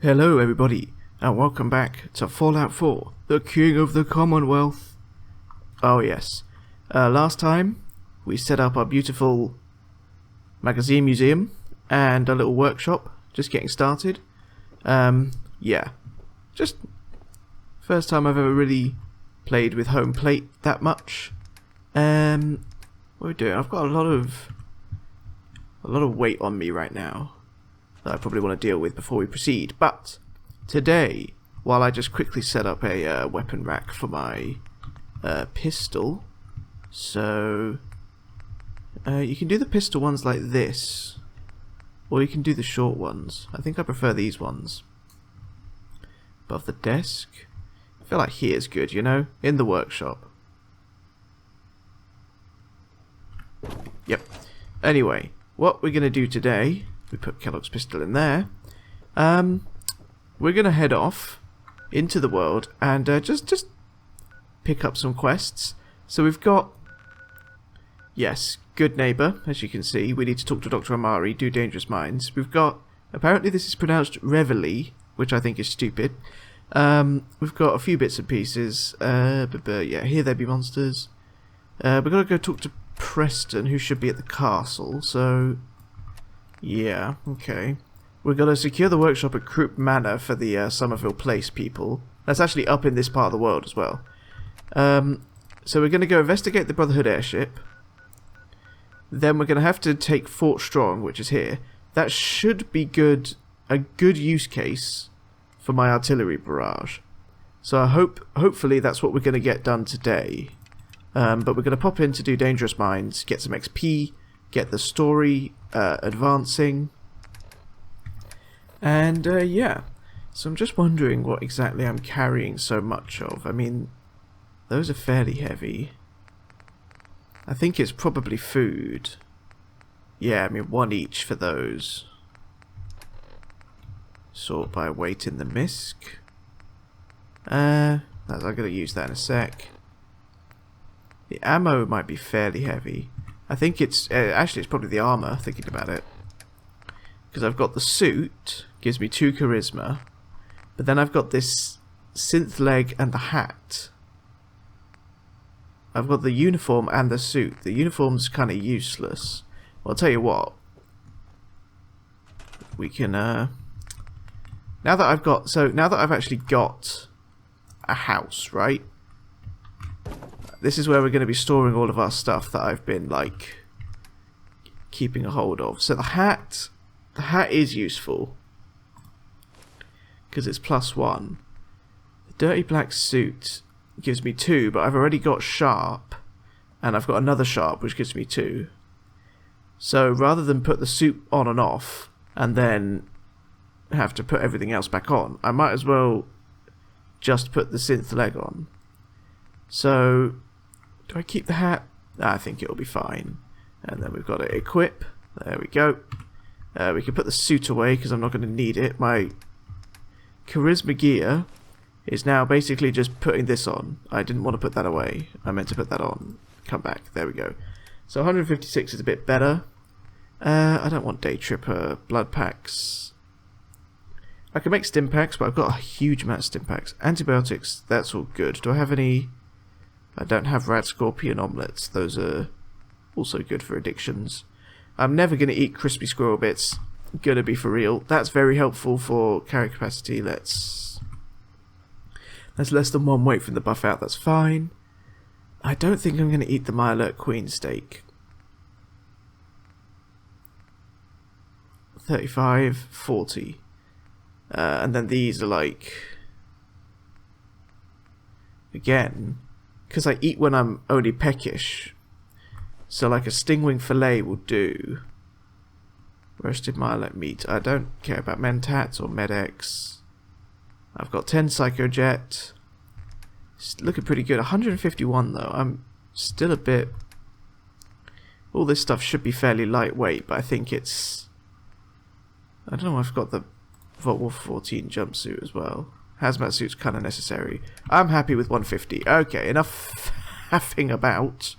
Hello everybody, and welcome back to Fallout 4, the King of the Commonwealth. Oh yes, last time we set up our beautiful magazine museum and a little workshop, just getting started. Yeah, just first time I've ever really played with home plate that much. What are we doing? I've got a lot of weight on me right now that I probably want to deal with before we proceed. But today, while I just quickly set up a weapon rack for my pistol, so you can do the pistol ones like this, or you can do the short ones. I think I prefer these ones. Above the desk. I feel like here's good, you know, in the workshop. Yep. Anyway, what we're going to do today, we put Kellogg's pistol in there, we're going to head off into the world and just pick up some quests. So we've got, yes, good neighbour, as you can see. We need to talk to Dr. Amari, do dangerous minds. We've got, apparently this is pronounced Reveille, which I think is stupid. We've got a few bits and pieces, but yeah, here there be monsters. We've got to go talk to Preston, who should be at the castle, so yeah, okay. We're going to secure the workshop at Croup Manor for the Somerville Place people. That's actually up in this part of the world as well. So we're going to go investigate the Brotherhood airship. Then we're going to have to take Fort Strong, which is here. That should be good, a good use case for my artillery barrage. So hopefully that's what we're going to get done today. But we're going to pop in to do dangerous minds, get some XP, get the story advancing, and yeah. So I'm just wondering what exactly I'm carrying so much of. I mean, those are fairly heavy. I think it's probably food. Yeah, I mean one each for those. Sort by weight in the misc. I'm going to use that in a sec. The ammo might be fairly heavy. I think it's, actually it's probably the armour, thinking about it. Because I've got the suit, gives me 2 charisma. But then I've got this synth leg and the hat. I've got the uniform and the suit. The uniform's kind of useless. Well, I'll tell you what. We can, now that I've actually got a house, right? This is where we're going to be storing all of our stuff that I've been, like, keeping a hold of. So the hat is useful. Because it's +1. The dirty black suit gives me 2, but I've already got sharp. And I've got another sharp, which gives me 2. So rather than put the suit on and off, and then have to put everything else back on, I might as well just put the synth leg on. So do I keep the hat? I think it'll be fine. And then we've got to equip. There we go. We can put the suit away because I'm not going to need it. My charisma gear is now basically just putting this on. I didn't want to put that away. I meant to put that on. Come back. There we go. So 156 is a bit better. I don't want day tripper blood packs. I can make stim packs, but I've got a huge amount of stim packs. Antibiotics, that's all good. Do I have any? I don't have rat scorpion omelets. Those are also good for addictions. I'm never going to eat crispy squirrel bits. Gonna be for real. That's very helpful for carry capacity. That's less than 1 weight from the buff out. That's fine. I don't think I'm going to eat the My Alert Queen steak. 35, 40. And then these are like, again, because I eat when I'm only peckish, so like a stingwing fillet will do. Roasted Milet meat. I don't care about Mentats or Med-X. I've got 10 Psychojet. It's looking pretty good. 151 though. I'm still a bit, all this stuff should be fairly lightweight, but I think it's, I don't know, I've got the Vault Wolf 14 jumpsuit as well. Hazmat suit's kind of necessary. I'm happy with 150. Okay, enough faffing about.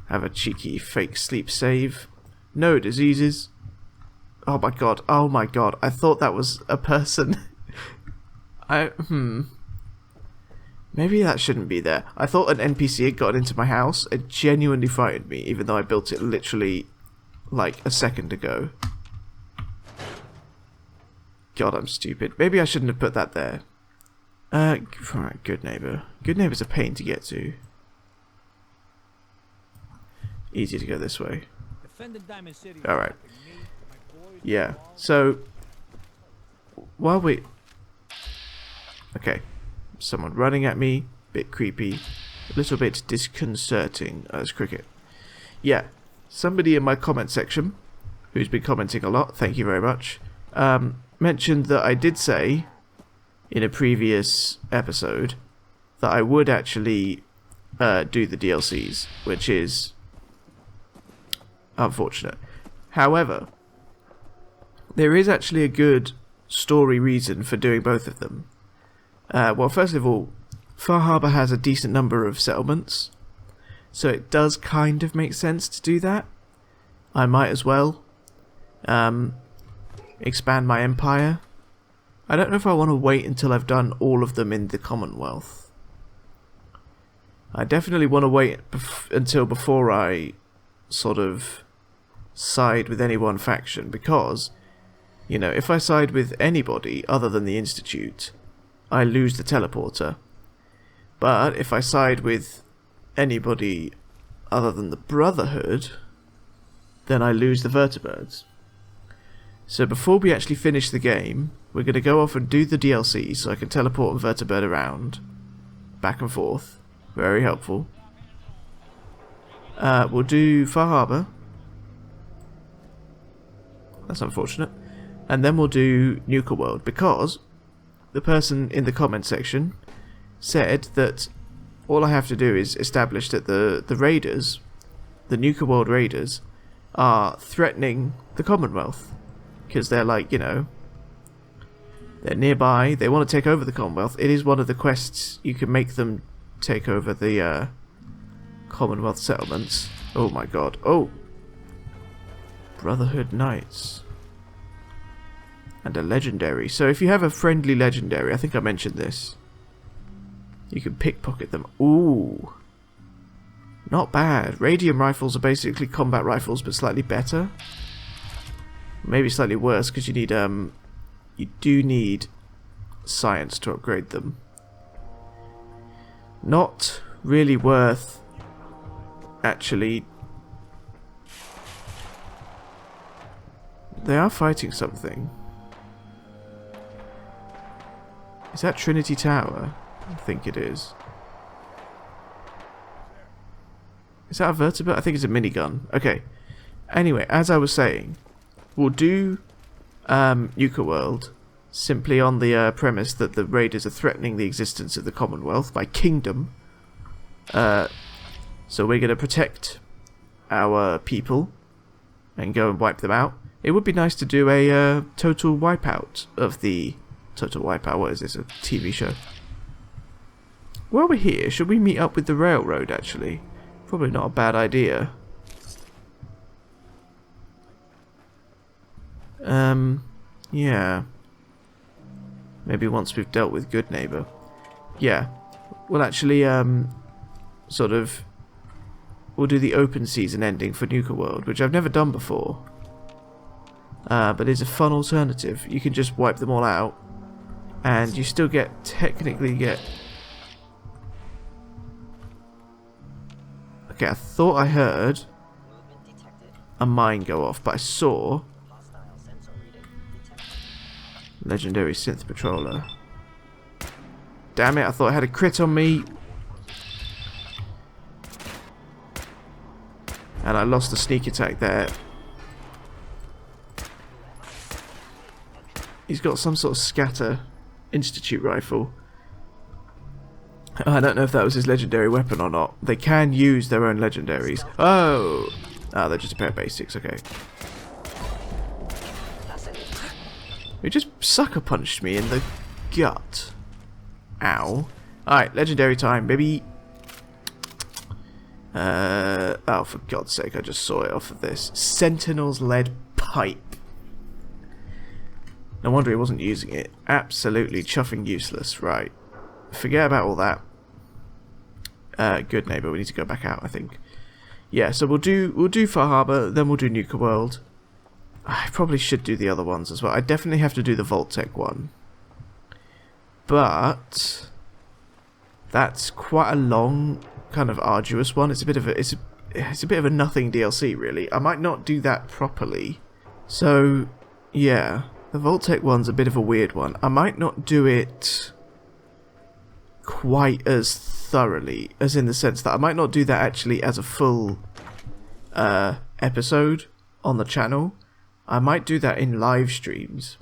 Have a cheeky fake sleep save. No diseases. Oh my god. Oh my god. I thought that was a person. Maybe that shouldn't be there. I thought an NPC had gotten into my house. It genuinely frightened me, even though I built it literally like a second ago. God, I'm stupid. Maybe I shouldn't have put that there. Alright, good neighbour. Good neighbour's a pain to get to. Easy to go this way. Alright. Yeah, so while we... Okay. Someone running at me. Bit creepy. A little bit disconcerting as cricket. Yeah. Somebody in my comment section, who's been commenting a lot, thank you very much, mentioned that I did say in a previous episode that I would actually do the DLCs, which is unfortunate. However, there is actually a good story reason for doing both of them. Well, first of all, Far Harbor has a decent number of settlements, so it does kind of make sense to do that. I might as well expand my empire. I don't know if I want to wait until I've done all of them in the Commonwealth. I definitely want to wait until before I sort of side with any one faction, because, you know, if I side with anybody other than the Institute, I lose the teleporter. But if I side with anybody other than the Brotherhood, then I lose the vertibirds. So before we actually finish the game, we're going to go off and do the DLC so I can teleport a vertibird around, back and forth. Very helpful. We'll do Far Harbor. That's unfortunate. And then we'll do Nuka World, because the person in the comment section said that all I have to do is establish that the raiders, the Nuka World raiders, are threatening the Commonwealth. Because they're like, you know, they're nearby, they want to take over the Commonwealth. It is one of the quests, you can make them take over the Commonwealth settlements. Oh my god. Oh! Brotherhood Knights. And a legendary. So if you have a friendly legendary, I think I mentioned this, you can pickpocket them. Ooh. Not bad. Radium rifles are basically combat rifles, but slightly better. Maybe slightly worse, because you need, you do need science to upgrade them. Not really worth actually. They are fighting something. Is that Trinity Tower? I think it is. Is that a vertibird? I think it's a minigun. Okay. Anyway, as I was saying, we'll do Nuka World simply on the premise that the raiders are threatening the existence of the Commonwealth by kingdom. So we're going to protect our people and go and wipe them out. It would be nice to do a total wipeout of the... Total Wipeout, what is this, a TV show? While we're here, should we meet up with the railroad, actually? Probably not a bad idea. Yeah. Maybe once we've dealt with Good Neighbor. Yeah. We'll actually, sort of... We'll do the open season ending for Nuka World, which I've never done before. But it's a fun alternative. You can just wipe them all out, and you still technically get... Okay, I thought I heard a mine go off, but I saw legendary synth patroller. Damn it, I thought I had a crit on me. And I lost the sneak attack there. He's got some sort of scatter institute rifle. I don't know if that was his legendary weapon or not. They can use their own legendaries. Oh! Ah, they're just a pair of basics, okay. He just sucker punched me in the gut. Ow. Alright, legendary time, baby. Oh, for God's sake, I just saw it off of this. Sentinel's lead pipe. No wonder he wasn't using it. Absolutely chuffing useless. Right. Forget about all that. Good neighbour. We need to go back out, I think. Yeah, so we'll do Far Harbour, then we'll do Nuka World. I probably should do the other ones as well. I definitely have to do the Vault-Tec one. But that's quite a long, kind of arduous one. It's a bit of a nothing DLC, really. I might not do that properly. So, yeah, the Vault-Tec one's a bit of a weird one. I might not do it quite as thoroughly, as in the sense that I might not do that actually as a full episode on the channel. I might do that in live streams.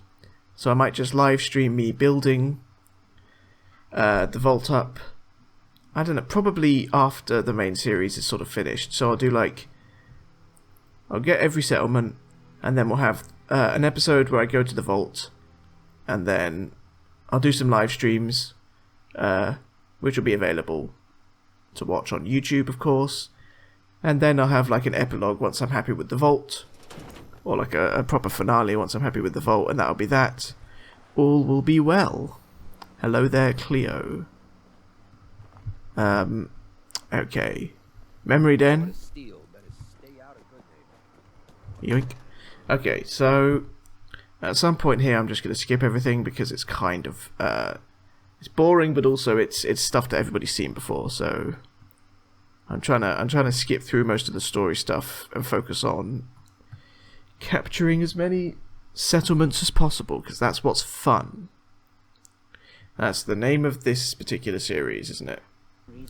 So I might just live stream me building the vault up. I don't know, probably after the main series is sort of finished. So I'll do like, I'll get every settlement, and then we'll have an episode where I go to the vault, and then I'll do some live streams, which will be available to watch on YouTube, of course. And then I'll have like an epilogue once I'm happy with the vault, or like a proper finale once I'm happy with the vault, and that'll be that. All will be well. Hello there, Cleo. Okay. Memory Den. Yoink. Okay, so at some point here I'm just going to skip everything because it's kind of it's boring, but also it's stuff that everybody's seen before. So I'm trying to skip through most of the story stuff and focus on capturing as many settlements as possible, because that's what's fun. That's the name of this particular series, isn't it?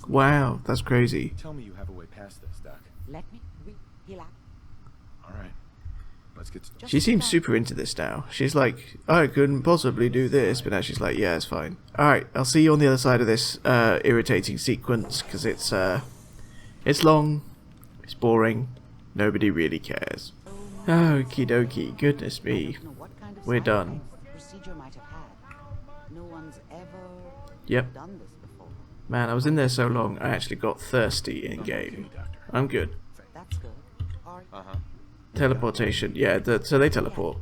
Wow, that's crazy. Tell me you have a way past this, Doc. Let me heal up. All right. Let's get started. She seems super into this now. She's like, I couldn't possibly do this, but now she's like, yeah, it's fine. Alright, I'll see you on the other side of this irritating sequence, because it's long, it's boring, nobody really cares. Okie dokie, goodness me. We're done. No one's ever Yep. done this before. Man, I was in there so long, I actually got thirsty in-game. I'm good. That's good. Or Teleportation, yeah, so they teleport.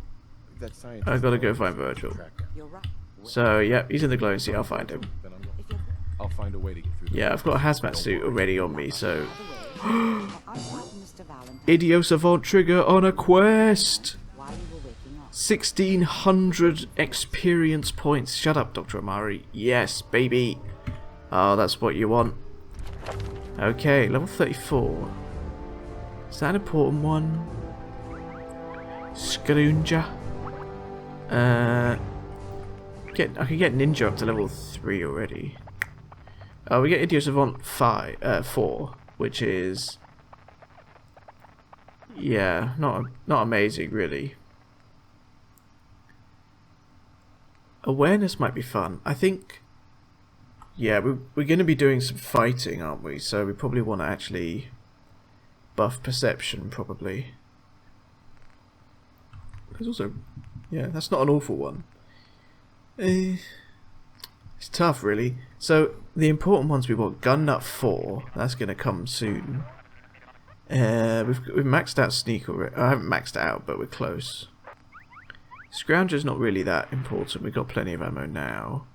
That scientist. I gotta go find Virgil. you're right. So, yeah, he's in the glowing sea, I'll find him. Then If you're I'll find a way to get through. Yeah, I've got a hazmat suit already on me, so... I'll Mr. Valentine Idio Savant trigger on a quest! while you were waking up. 1600 experience points. Shut up, Dr. Amari. Yes, baby. Oh, that's what you want. Okay, level 34. Is that an important one? Scroonger. I can get Ninja up to level 3 already. Oh, we get Idio Savant 4, which is... yeah, not amazing, really. Awareness might be fun. I think... yeah, we're going to be doing some fighting, aren't we? So we probably want to actually buff perception, probably. There's also... yeah, that's not an awful one. It's tough, really. So, the important ones we've got Gun Nut 4. That's going to come soon. We've maxed out Sneak already. I haven't maxed it out, but we're close. Scrounger's not really that important. We've got plenty of ammo now.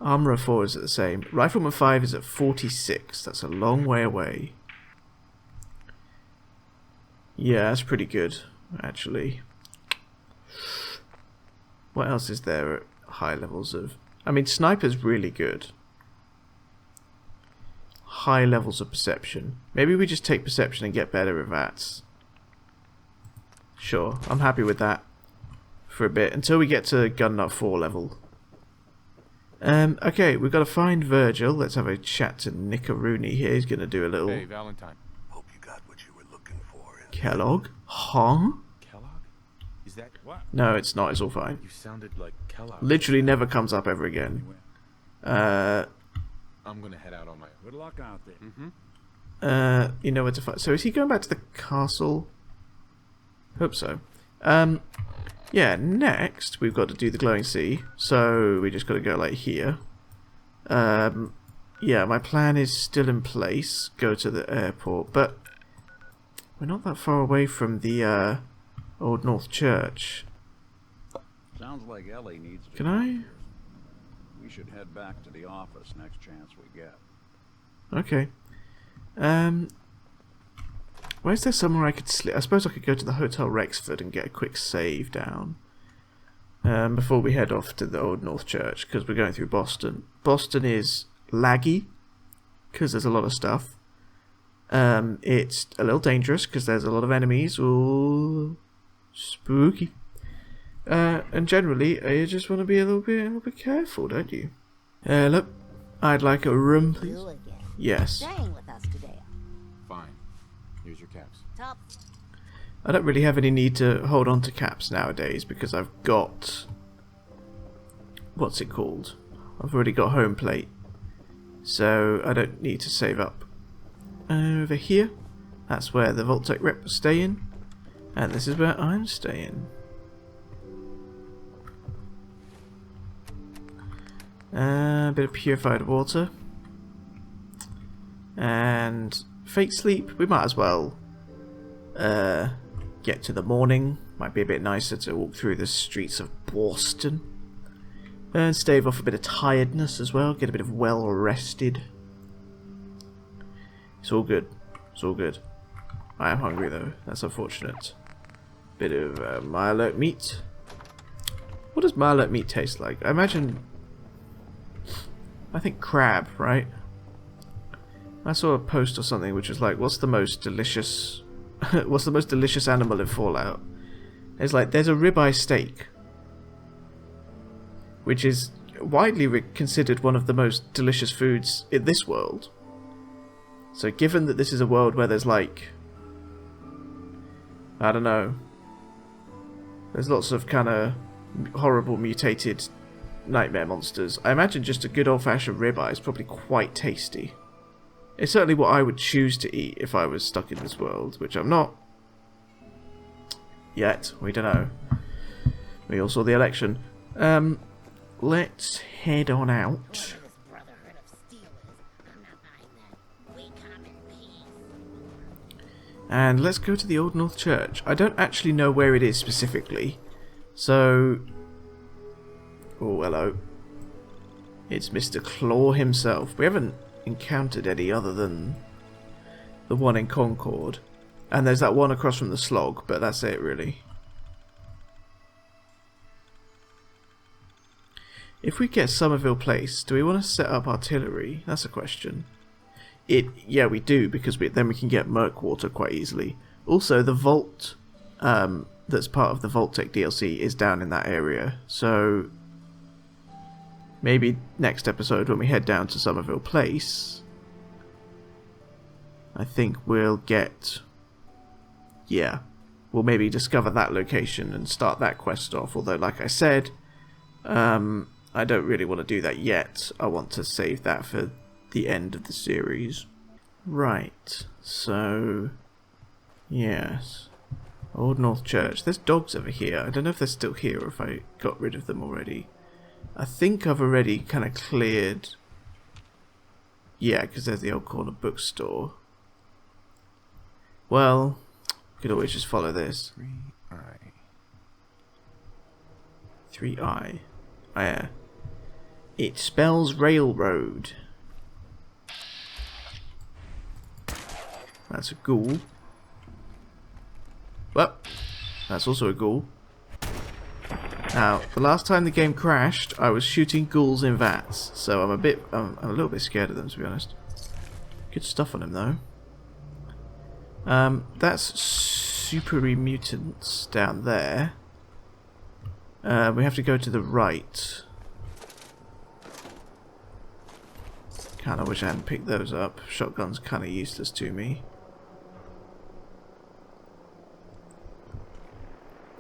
Armourer 4 is at the same. Rifleman 5 is at 46. That's a long way away. Yeah, that's pretty good, actually. What else is there at high levels of... I mean, Sniper's really good. High levels of perception. Maybe we just take perception and get better at that. Sure, I'm happy with that. For a bit, until we get to Gun Nut 4 level. Okay, we've got to find Virgil. Let's have a chat to Nickaroony here. He's going to do a little... Hey, Valentine. Hope you got what you were looking for. Kellogg? Huh? Kellogg? Is that what? No, it's not. It's all fine. You sounded like Kellogg. Literally never comes up ever again. I'm gonna head out on my own. Good luck out there. You know where to find... so is he going back to the castle? Hope so. Yeah, next we've got to do the glowing sea. So we just got to go like here. Yeah, my plan is still in place. Go to the airport, but we're not that far away from the Old North Church. Sounds like Ellie needs to. Can I? We should head back to the office next chance we get. Okay. Where's there somewhere I could sleep? I suppose I could go to the Hotel Rexford and get a quick save down. Before we head off to the Old North Church, because we're going through Boston. Boston is laggy, because there's a lot of stuff. It's a little dangerous, because there's a lot of enemies. Ooh, spooky. And generally, you just want to be a little bit careful, don't you? Look, I'd like a room, please. You again. Yes. Staying with us today. Fine. Here's your caps. Top. I don't really have any need to hold on to caps nowadays because I've got... What's it called? I've already got home plate. So I don't need to save up. Over here, that's where the Vault-Tec rep is staying. And this is where I'm staying. A bit of purified water. And fake sleep. We might as well get to the morning. Might be a bit nicer to walk through the streets of Boston. And stave off a bit of tiredness as well. Get a bit of well rested. It's all good. It's all good. I am hungry though. That's unfortunate. Bit of Milo meat. What does Milo meat taste like? I imagine... I think crab, right? I saw a post or something which was like, what's the most delicious... what's the most delicious animal in Fallout? It's like, there's a ribeye steak. Which is widely considered one of the most delicious foods in this world. So given that this is a world where there's like... I don't know. There's lots of kind of horrible mutated nightmare monsters. I imagine just a good old-fashioned ribeye is probably quite tasty. It's certainly what I would choose to eat if I was stuck in this world, which I'm not. Yet. We don't know. We all saw the election. Let's head on out. This brotherhood of stealers. I'm not buying that. We come in peace. And let's go to the Old North Church. I don't actually know where it is specifically. So... Oh, hello. It's Mr. Claw himself. We haven't encountered any other than the one in Concord. And there's that one across from the Slog, but that's it really. If we get Somerville Place, do we want to set up artillery? That's a question. Yeah, we do, because then we can get Murkwater quite easily. Also, the vault that's part of the Vault-Tec DLC is down in that area, so maybe next episode when we head down to Somerville Place, I think we'll get... Yeah, we'll maybe discover that location and start that quest off, although like I said, I don't really want to do that yet. I want to save that for the end of the series. Right, so... Yes. Old North Church. There's dogs over here. I don't know if they're still here or if I got rid of them already. I think I've already kind of cleared... Yeah, because there's the old corner bookstore. Well, could always just follow this. 3i. 3i. Oh, yeah. It spells railroad. That's a ghoul. Well, that's also a ghoul. Now, the last time the game crashed, I was shooting ghouls in vats, so I'm a little bit scared of them, to be honest. Good stuff on him, though. That's supery mutants down there. We have to go to the right. Kinda wish I hadn't picked those up. Shotgun's kinda useless to me.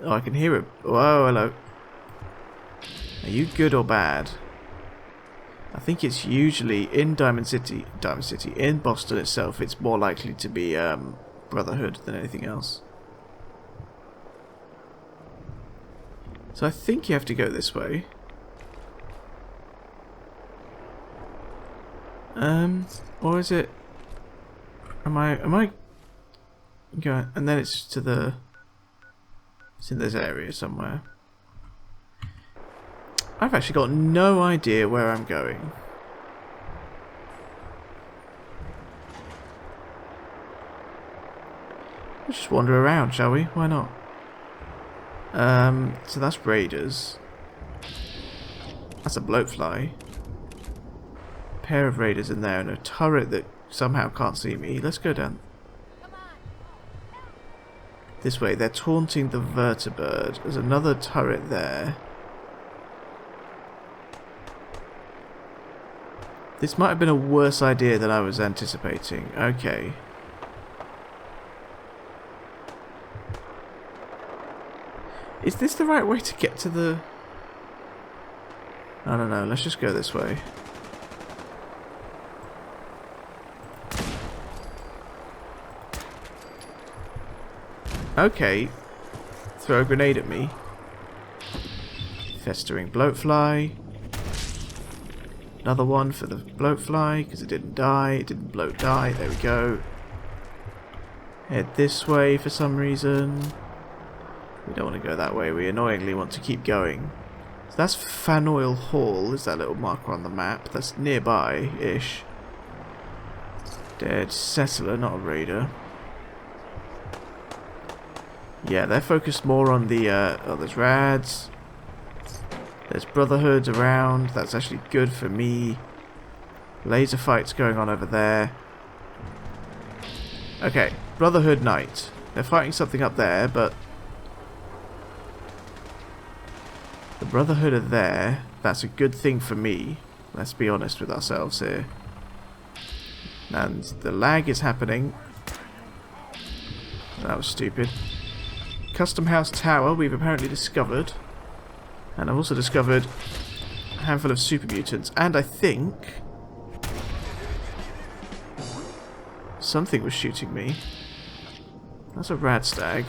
Oh, I can hear it. Whoa, hello. Are you good or bad? I think it's usually in Diamond City, in Boston itself, it's more likely to be Brotherhood than anything else. So I think you have to go this way. Or is it... Am I going... And then it's to the... It's in this area somewhere. I've actually got no idea where I'm going. Let's just wander around, shall we? Why not? So that's raiders. That's a bloatfly. Pair of raiders in there and a turret that somehow can't see me. Let's go down this way. They're taunting the vertibird. There's another turret there. This might have been a worse idea than I was anticipating. Okay. Is this the right way to get to the... I don't know. Let's just go this way. Okay. Throw a grenade at me. Festering bloatfly. Another one for the bloatfly, because it didn't die. It didn't bloat die. There we go. Head this way for some reason. We don't want to go that way. We annoyingly want to keep going. So that's Fanoil Hall. Is that little marker on the map? That's nearby-ish. Dead settler, not a raider. Yeah, they're focused more on the... oh, there's rads. There's brotherhoods around. That's actually good for me. Laser fights going on over there. Okay, Brotherhood Knight. They're fighting something up there, but... the Brotherhood are there. That's a good thing for me. Let's be honest with ourselves here. And the lag is happening. That was stupid. Custom House Tower we've apparently discovered. And I've also discovered a handful of super mutants. And I think... something was shooting me. That's a rad stag.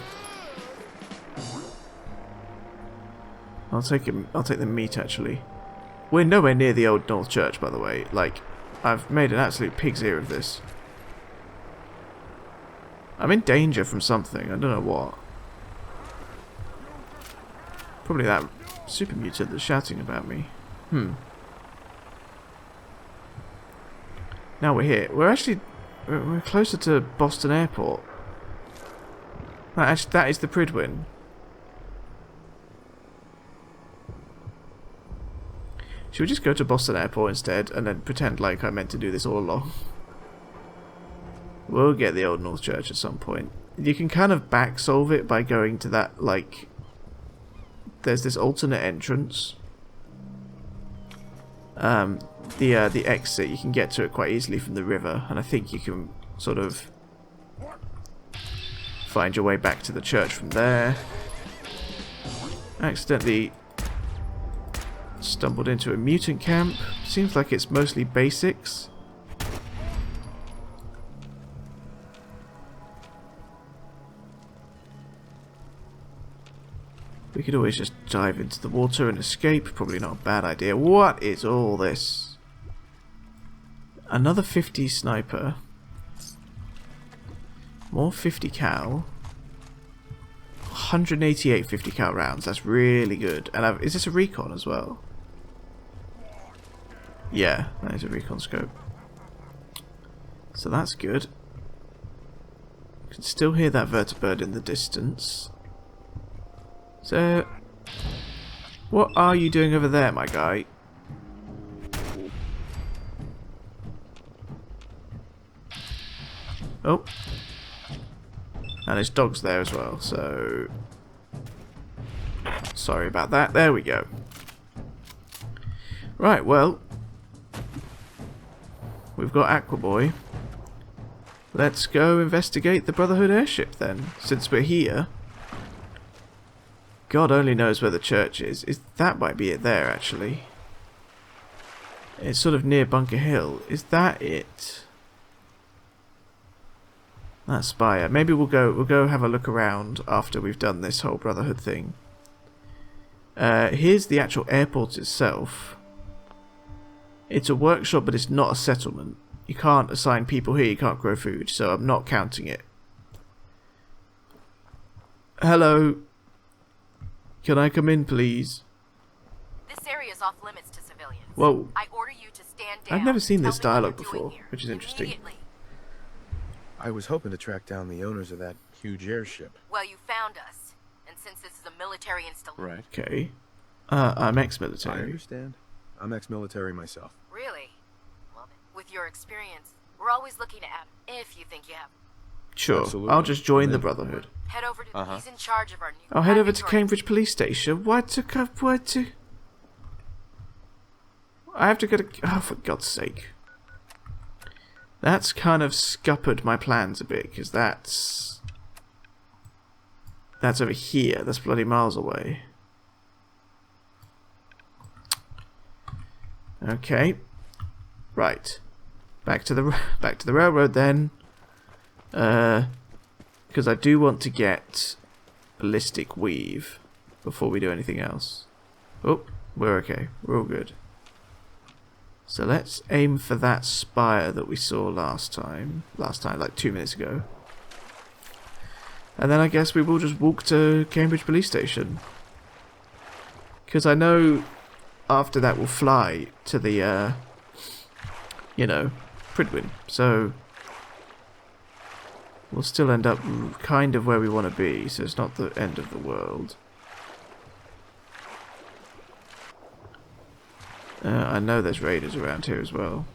I'll take him. I'll take the meat, actually. We're nowhere near the Old North Church, by the way. Like, I've made an absolute pig's ear of this. I'm in danger from something. I don't know what. Probably that super mutant that's shouting about me. Now we're here. We're actually... we're closer to Boston Airport. That is the Pridwin. Should we just go to Boston Airport instead and then pretend like I meant to do this all along? We'll get the Old North Church at some point. You can kind of back solve it by going to that, like... there's this alternate entrance. The exit, you can get to it quite easily from the river, and I think you can sort of find your way back to the church from there. Accidentally stumbled into a mutant camp. Seems like it's mostly basics. We could always just dive into the water and escape. Probably not a bad idea. What is all this? Another 50 sniper. More 50 cal. 188 50 cal rounds. That's really good. And is this a recon as well? Yeah, that is a recon scope. So that's good. You can still hear that vertibird in the distance. So, what are you doing over there, my guy? Oh. And his dog's there as well, so... sorry about that. There we go. Right, well... we've got Aquaboy. Let's go investigate the Brotherhood airship then, since we're here. God only knows where the church is. That might be it there, actually. It's sort of near Bunker Hill. Is that it? That spire. Maybe we'll go have a look around after we've done this whole Brotherhood thing. Here's the actual airport itself. It's a workshop, but it's not a settlement. You can't assign people here, you can't grow food, so I'm not counting it. Hello. Can I come in, please? This area is off limits to civilians. Whoa. I order you to stand down. I've never seen Tell this me what dialogue you're doing before, here. which is interesting. Immediately. I was hoping to track down the owners of that huge airship. Well, you found us. And since this is a military installation... Right. Okay. I'm I ex-military. understand. I'm ex-military myself. Really? Well, with your experience, we're always looking to add if you think you have. Sure. Absolutely. I'll just join I'm the in. Brotherhood. Head over to... He's in charge of our new... I'll head over to laboratory. Cambridge Police Station. What to... I have to go to... Oh, for God's sake. That's kind of scuppered my plans a bit, because that's over here. That's bloody miles away. Okay. Right. Back to the railroad then. Because I do want to get ballistic weave before we do anything else. Oh, we're okay. We're all good. So let's aim for that spire that we saw last time, like 2 minutes ago. And then I guess we will just walk to Cambridge Police Station. Because I know after that we'll fly to the, Pridwin. So we'll still end up kind of where we want to be, so it's not the end of the world. I know there's raiders around here as well.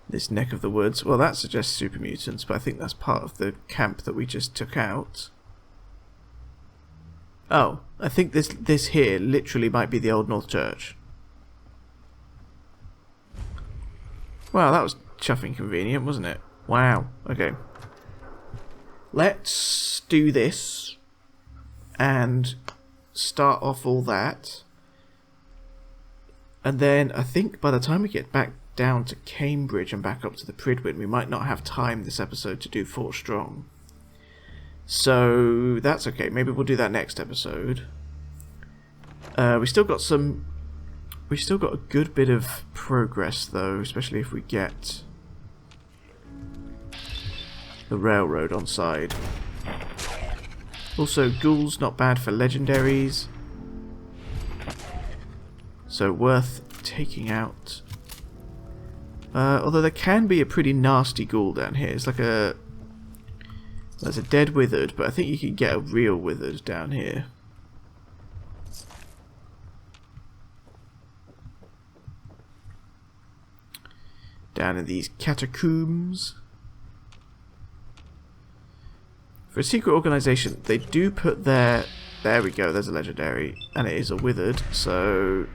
This neck of the woods. Well, that suggests super mutants, but I think that's part of the camp that we just took out. Oh, I think this here literally might be the Old North Church. Wow, that was chuffing convenient, wasn't it? Wow. Okay. Let's do this and start off all that, and then I think by the time we get back down to Cambridge and back up to the Pridwin, we might not have time this episode to do Fort Strong. So that's okay. Maybe we'll do that next episode. We still got a good bit of progress though, especially if we get the railroad on side. Also, ghouls not bad for legendaries, so worth taking out. Although there can be a pretty nasty ghoul down here. It's like there's a dead withered, but I think you can get a real withered down here. Down in these catacombs. For a secret organisation, they do put their... There we go, there's a legendary. And it is a withered, so...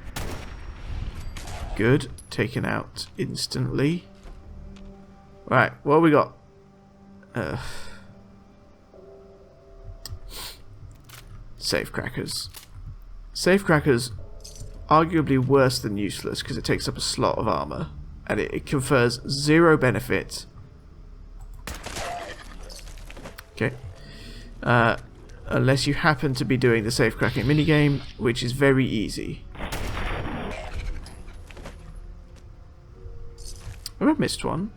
Good. Taken out instantly. Right, what have we got? Safecrackers. Safecrackers, arguably worse than useless, because it takes up a slot of armour. And it confers 0 benefit. Okay. Unless you happen to be doing the safecracking minigame, which is very easy. Have I missed one?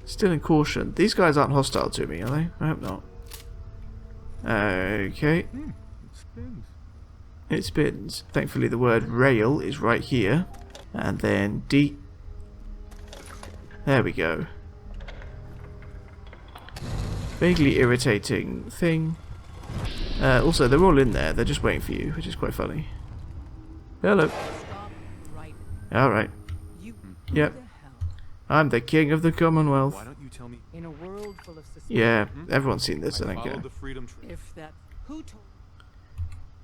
Still in caution. These guys aren't hostile to me, are they? I hope not. Okay. It spins. It spins. Thankfully the word rail is right here. And then D. There we go. Vaguely irritating thing. Also, they're all in there. They're just waiting for you, which is quite funny. Hello. Right. Alright. You Yep. the hell? I'm the king of the Commonwealth. Why don't you tell me? In a world full of suspicion. Yeah, everyone's seen this, I I don't followed care. the freedom train. If that. Who told?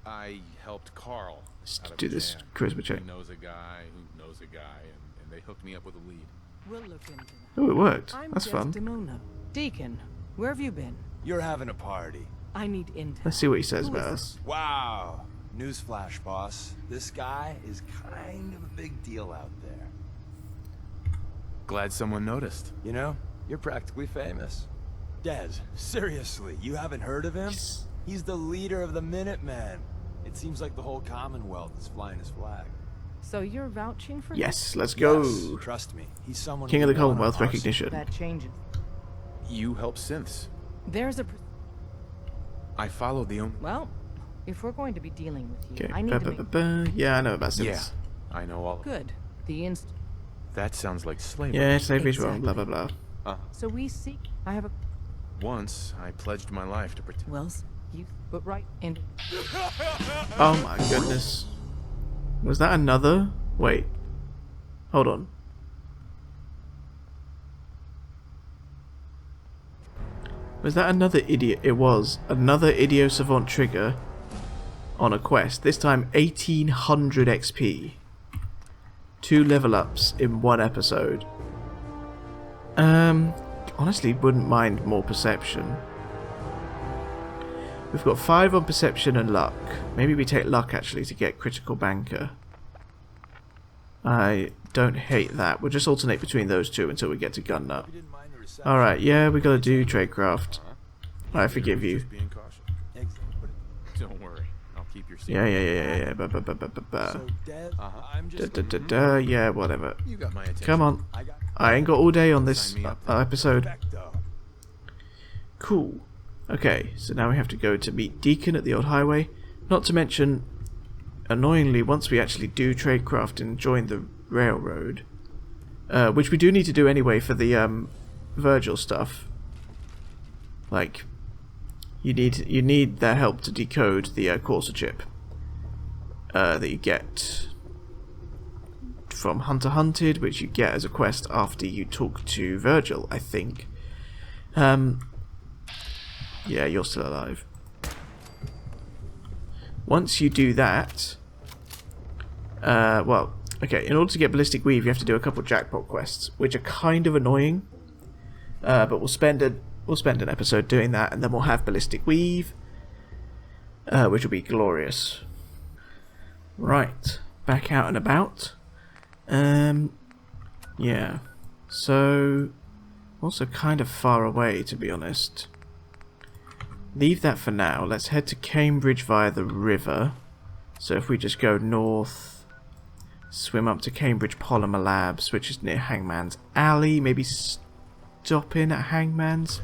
I helped Carl Let's out of do a this jam. charisma check. He knows a guy who knows a guy, and they hooked me up with a lead. We'll look into that. Oh, it worked. I'm That's fun. Desdemona. Deacon, where have you been? You're having a party. I need intel. Let's see what he says Who about is us. Wow. Newsflash, boss. This guy is kind of a big deal out there. Glad someone noticed. You know, you're practically famous. Des, seriously, you haven't heard of him? He's the leader of the Minutemen. It seems like the whole Commonwealth is flying his flag. So you're vouching for him? Yes, let's go. Yes, trust me. He's someone King of the we want on Commonwealth our side. recognition. That changes. You help synths. There's a. I followed the Well, If we're going to be dealing with you, Okay. I need to make... Yeah, I know about Yeah, this. I know all. Good. The inst... That sounds like slavery. Yeah, slavery's wrong. Exactly. Blah blah blah. So we seek... I have a... Once, I pledged my life to protect. Wells, you... But right in... Oh my goodness. Was that another? Wait. Hold on. Was that another idiot? It was. Another Idio Savant trigger on a quest. This time 1800 XP. 2 level ups in 1 episode. Honestly, wouldn't mind more perception. We've got 5 on perception and luck. Maybe we take luck actually to get critical banker. I don't hate that. We'll just alternate between those two until we get to gun nut. Alright, yeah, we gotta do tradecraft. I forgive you. Just being cautious. Don't worry, I'll keep your secret. Yeah. So, Des, I'm just... Yeah, whatever. You got my attention. Come on. I ain't got all day on this episode. Perfecto. Cool. Okay, so now we have to go to meet Deacon at the old highway. Not to mention, annoyingly, once we actually do tradecraft and join the railroad, which we do need to do anyway for the Virgil stuff. Like, you need their help to decode the Corsa chip that you get from Hunter Hunted, which you get as a quest after you talk to Virgil, I think. Yeah, you're still alive. Once you do that, well, okay, in order to get Ballistic Weave, you have to do a couple jackpot quests, which are kind of annoying. But we'll spend an episode doing that, and then we'll have Ballistic Weave, which will be glorious. Right, back out and about. Yeah, so also kind of far away, to be honest. Leave that for now. Let's head to Cambridge via the river. So if we just go north, swim up to Cambridge Polymer Labs, which is near Hangman's Alley, maybe stop in at Hangman's.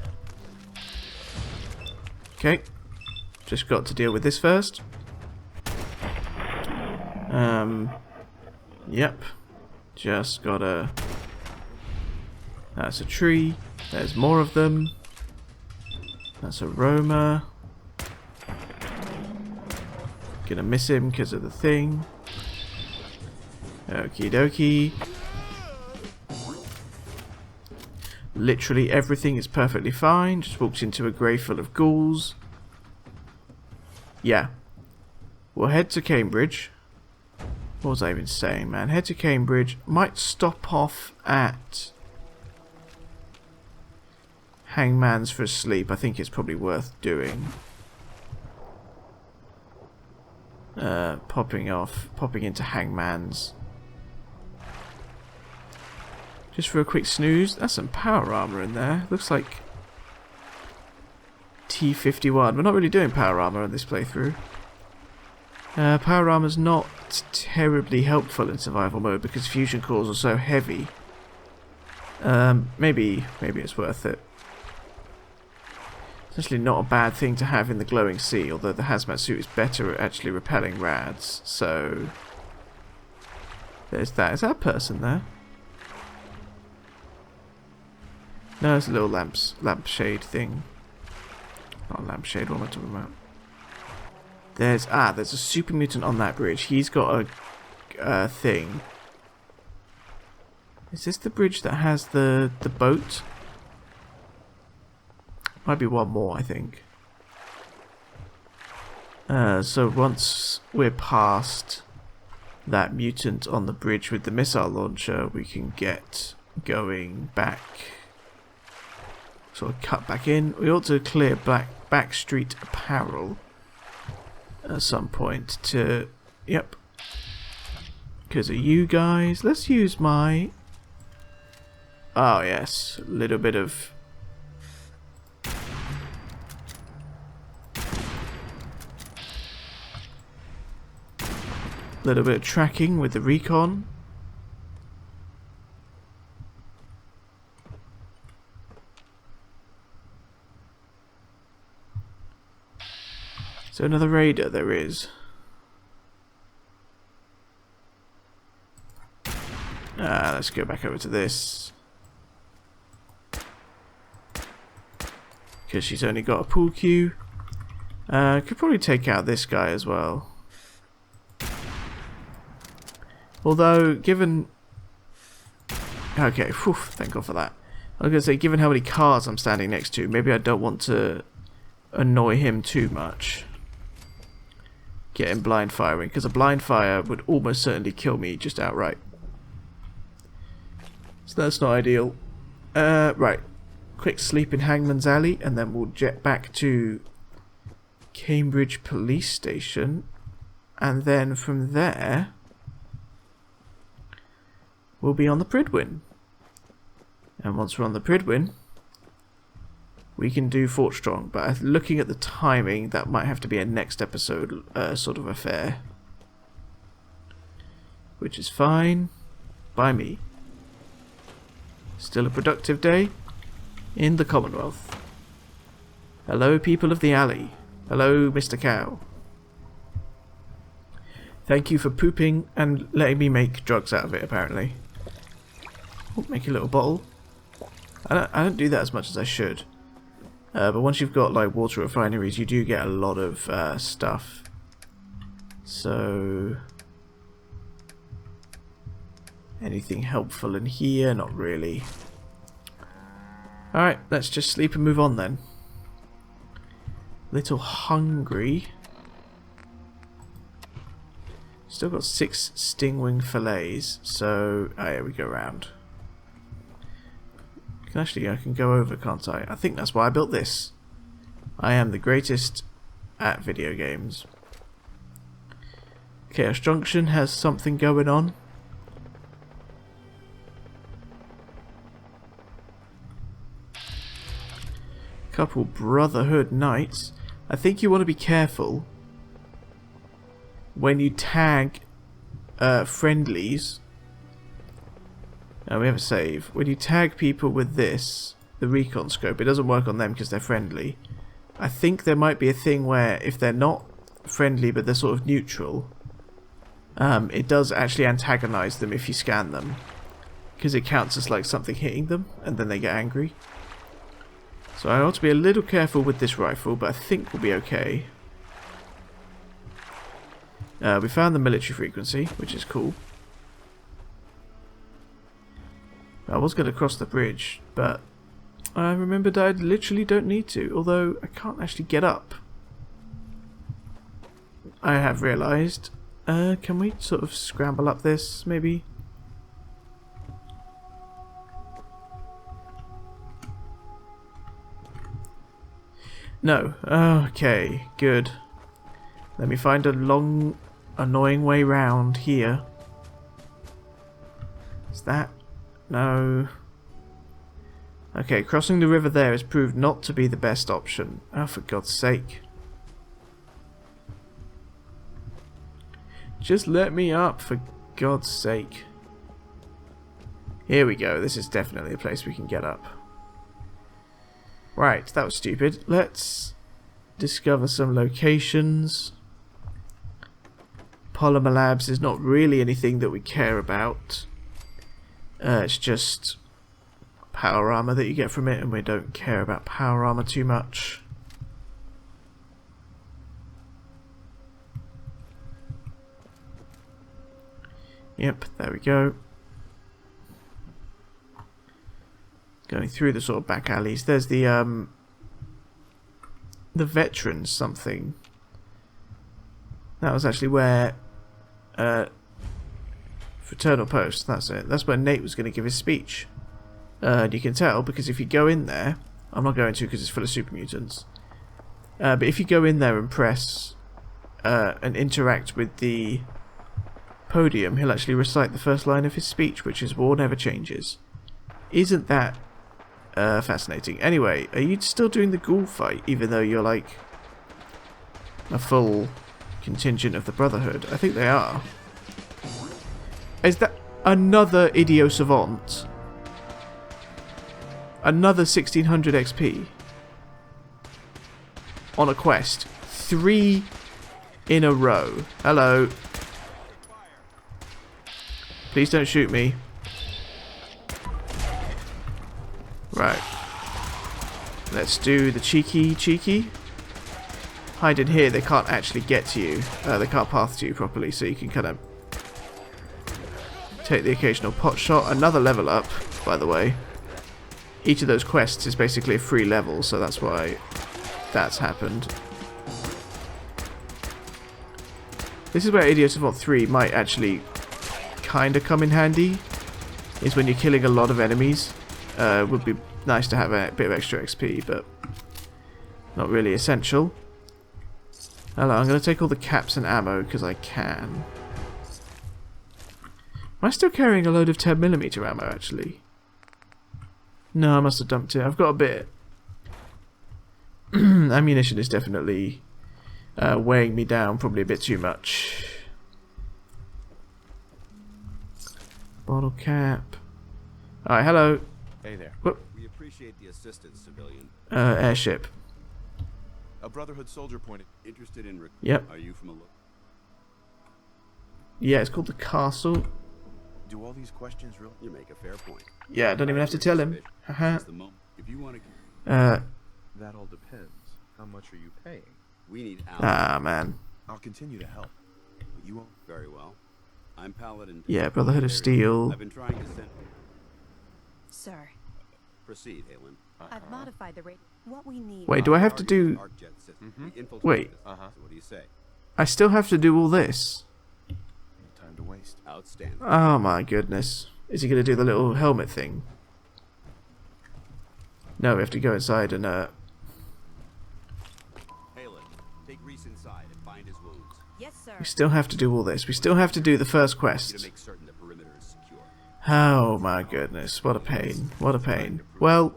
Okay, just got to deal with this first. Yep, just gotta... That's a tree. There's more of them. That's a Roma. Gonna miss him because of the thing. Okie dokie. Literally everything is perfectly fine. Just walks into a grave full of ghouls. Yeah. We'll head to Cambridge. What was I even saying, man? Head to Cambridge. Might stop off at Hangman's for a sleep. I think it's probably worth doing. Popping into Hangman's. Just for a quick snooze. That's some power armor in there. Looks like T51. We're not really doing power armor in this playthrough. Power armor's not terribly helpful in survival mode because fusion cores are so heavy. Maybe it's worth it. It's actually not a bad thing to have in the glowing sea, although the hazmat suit is better at actually repelling rads, so there's that. Is that a person there? No, it's a little lampshade thing. Not a lampshade, what am I talking about? There's a super mutant on that bridge. He's got a thing. Is this the bridge that has the boat? Might be one more, I think. So once we're past that mutant on the bridge with the missile launcher, we can get going back. Sort of cut back in. We ought to clear Backstreet Apparel at some point to... Yep. Because of you guys. Let's use my... Oh yes, a little bit of... little bit of tracking with the recon. there another raider? There is. Let's go back over to this. Because she's only got a pool cue. Could probably take out this guy as well. Although, given... Okay, whew, thank God for that. I was going to say, given how many cars I'm standing next to, maybe I don't want to annoy him too much. Get him blind firing, because a blind fire would almost certainly kill me just outright. So that's not ideal. Right. Quick sleep in Hangman's Alley, and then we'll jet back to Cambridge Police Station. And then from there, we'll be on the Prydwen. And once we're on the Prydwen, we can do Fort Strong. But looking at the timing, that might have to be a next episode sort of affair. Which is fine by me. Still a productive day in the Commonwealth. Hello, people of the alley. Hello, Mr. Cow. Thank you for pooping and letting me make drugs out of it, apparently. Oh, make a little bottle. I don't do that as much as I should. But once you've got like water refineries, you do get a lot of stuff. So... anything helpful in here? Not really. Alright, let's just sleep and move on then. Little hungry. Still got 6 stingwing fillets, so... oh yeah, we go around. Actually, I can go over, can't I? I think that's why I built this. I am the greatest at video games. Chaos Junction has something going on. Couple Brotherhood Knights. I think you want to be careful when you tag friendlies. We have a save. When you tag people with this, the recon scope, it doesn't work on them because they're friendly. I think there might be a thing where if they're not friendly but they're sort of neutral, it does actually antagonize them if you scan them, because it counts as like something hitting them and then they get angry. So I ought to be a little careful with this rifle, but I think we'll be okay. We found the military frequency, which is cool. I was going to cross the bridge, but I remembered I literally don't need to, although I can't actually get up. I have realised. Can we sort of scramble up this, maybe? No. Okay, good. Let me find a long, annoying way round here. Is that... no. Okay, crossing the river there has proved not to be the best option. Oh, for God's sake. Just let me up, for God's sake. Here we go. This is definitely a place we can get up. Right, that was stupid. Let's discover some locations. Polymer Labs is not really anything that we care about. It's just power armor that you get from it, and we don't care about power armor too much. Yep, there we go. Going through the sort of back alleys. There's the veterans something. That was actually where Fraternal Post, that's it. That's where Nate was going to give his speech. And you can tell because if you go in there, I'm not going to because it's full of super mutants. But if you go in there and press and interact with the podium, he'll actually recite the first line of his speech, which is "War never changes." Isn't that fascinating? Anyway, are you still doing the ghoul fight, even though you're like a full contingent of the Brotherhood? I think they are. Is that another Idio Savant? Another 1600 XP on a quest. 3 in a row. Hello. Please don't shoot me. Right. Let's do the cheeky. Hide in here, they can't actually get to you. They can't path to you properly, so you can kind of take the occasional pot shot. Another level up, by the way. Each of those quests is basically a free level, so that's why that's happened. This is where Idiot Savant 3 might actually kind of come in handy, is when you're killing a lot of enemies. Would be nice to have a bit of extra XP, but not really essential. Hello, I'm going to take all the caps and ammo because I can. Am I still carrying a load of 10mm ammo, actually? No, I must have dumped it. I've got a bit. Ammunition is definitely weighing me down, probably a bit too much. Bottle cap. Alright, hello. Hey there. Whoop. We appreciate the assistance, civilian. Airship. A Brotherhood soldier pointed. Interested in Yep. Are you from a Yeah, it's called the castle. Do all these questions real? You make a fair point. Yeah, I don't even have to tell him. Haha. It's the moment. If you want to That all depends. How much are you paying? we need Alan. Ah, man. I'll continue to help. But you won't. Very well. I'm Paladin. Yeah, Brotherhood of Steel. I've been trying to send Sir, proceed, Halen. I've modified the rate. What we need. Wait, do I have to do... Arc jet system. We infiltrated Wait. this. So what do you say? I still have to do all this? No time to waste. Outstanding. Oh my goodness. Is he going to do the little helmet thing? No, we have to go inside and Halen, take Reese inside and find his wounds. Yes, sir. we still have to do all this. We still have to do the first You to quest. make certain the perimeter is secure. Oh my goodness. What a pain. What a pain. Well,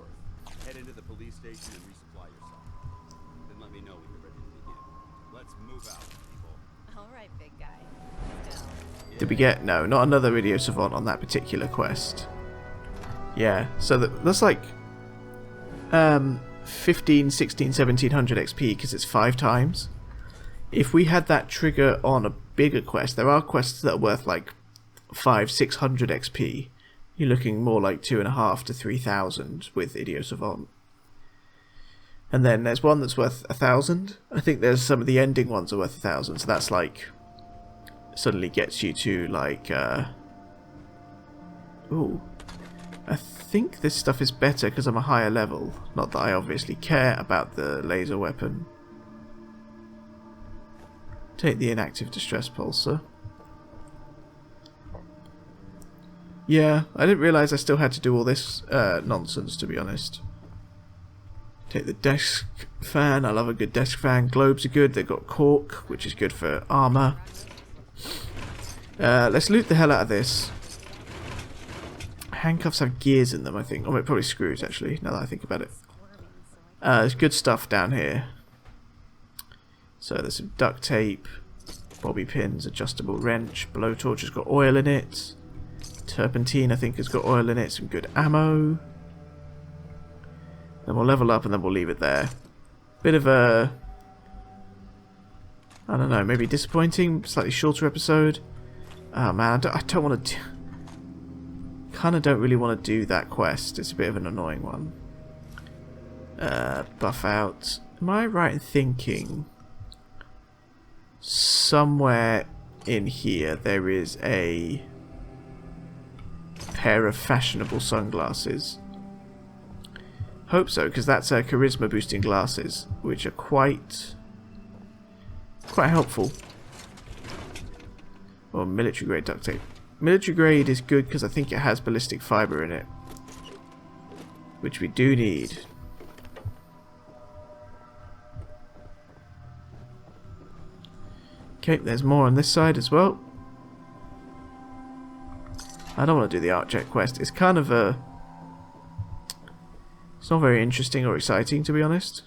Head into the police station and resupply yourself. Then let me know when you're ready to begin. Let's move out, people. All right, big guy. Let's go. did we get... No, not another Idiot Savant on that particular quest. Yeah, so that's like 15, 16, 1700 XP because it's 5 times. If we had that trigger on a bigger quest, there are quests that are worth like 500, 600 XP. You're looking more like 2,500 to 3,000 with Idiot Savant. And then there's one that's worth 1,000. I think there's some of the ending ones are worth 1,000. So that's like suddenly gets you to like ooh. I think this stuff is better because I'm a higher level. Not that I obviously care about the laser weapon. Take the inactive distress pulsar. Yeah, I didn't realise I still had to do all this nonsense, to be honest. Take the desk fan. I love a good desk fan. Globes are good. They've got cork, which is good for armour. Let's loot the hell out of this. Handcuffs have gears in them, I think. Oh, it probably screws, actually, now that I think about it. There's good stuff down here. So there's some duct tape, bobby pins, adjustable wrench, blowtorch has got oil in it. Turpentine, I think, has got oil in it. Some good ammo. Then we'll level up and then we'll leave it there. Bit of a... I don't know, maybe disappointing, slightly shorter episode. Oh man, I don't want to... Kind of don't really want to do that quest. It's a bit of an annoying one. Buff out. Am I right in thinking somewhere in here there is a pair of fashionable sunglasses? Hope so, because that's charisma boosting glasses, which are quite helpful. Or military grade duct tape. Military grade is good because I think it has ballistic fiber in it, which we do need. Okay, there's more on this side as well. I don't want to do the art jet quest. It's kind of a... It's not very interesting or exciting, to be honest.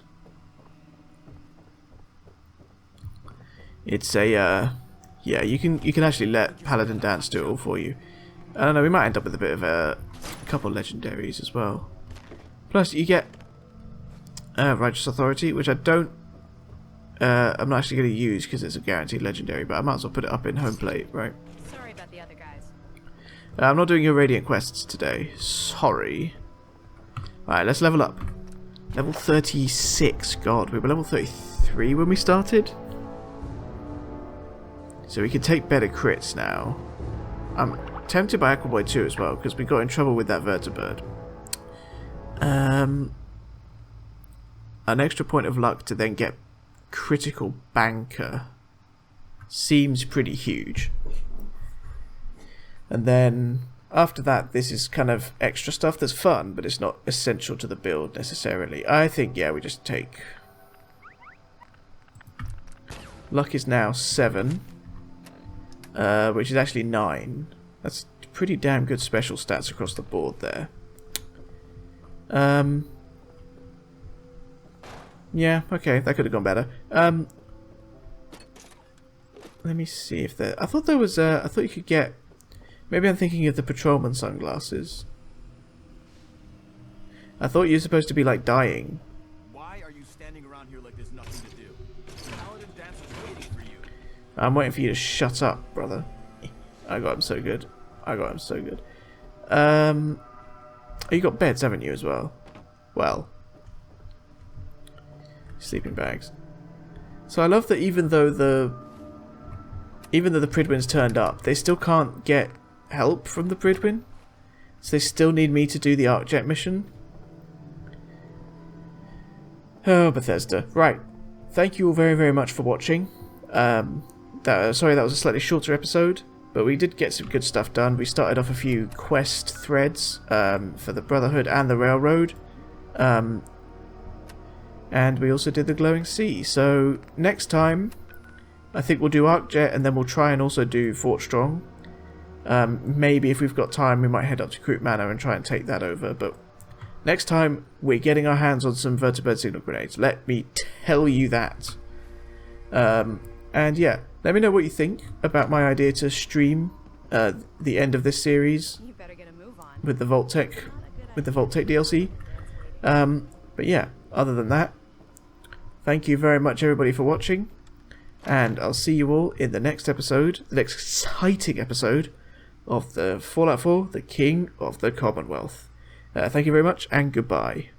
It's a... Yeah, you can actually let Paladin Danse do it all for you. I don't know, we might end up with a bit of a couple legendaries as well. Plus, you get Righteous Authority, which I don't I'm not actually going to use because it's a guaranteed legendary, but I might as well put it up in home plate, right? Sorry about the other guys. I'm not doing your Radiant quests today. Sorry. Alright, let's level up. Level 36. God, we were level 33 when we started. So we can take better crits now. I'm tempted by Aquaboy 2 as well, because we got in trouble with that vertibird. An extra point of luck to then get critical banker seems pretty huge. And then after that, this is kind of extra stuff that's fun, but it's not essential to the build necessarily. I think, yeah, we just take... Luck is now 7, which is actually 9. That's pretty damn good special stats across the board there. Yeah, okay, that could have gone better. Let me see if there... I thought there was... I thought you could get... Maybe I'm thinking of the patrolman sunglasses. I thought you were supposed to be, like, dying. Why are you standing around here like there's nothing to do? Paladin Danse is waiting for you. I'm waiting for you to shut up, brother. I got him so good. I got him so good. Oh, you got beds, haven't you, as well? Well. Sleeping bags. So I love that even though the Pridwin's turned up, they still can't get help from the Pridwin. So they still need me to do the Arcjet mission. Oh, Bethesda. Right. Thank you all very, very much for watching. Sorry, that was a slightly shorter episode, but we did get some good stuff done. We started off a few quest threads for the Brotherhood and the Railroad. And we also did the Glowing Sea. So next time, I think we'll do Arcjet, and then we'll try and also do Fort Strong. Maybe if we've got time, we might head up to Kroot Manor and try and take that over. But next time, we're getting our hands on some vertibird signal grenades. Let me tell you that. And yeah, let me know what you think about my idea to stream the end of this series You better get a move on. with the Vault-Tec DLC. But yeah, other than that, thank you very much everybody for watching, and I'll see you all in the next episode, the next exciting episode of the Fallout 4, the King of the Commonwealth. Thank you very much, and goodbye.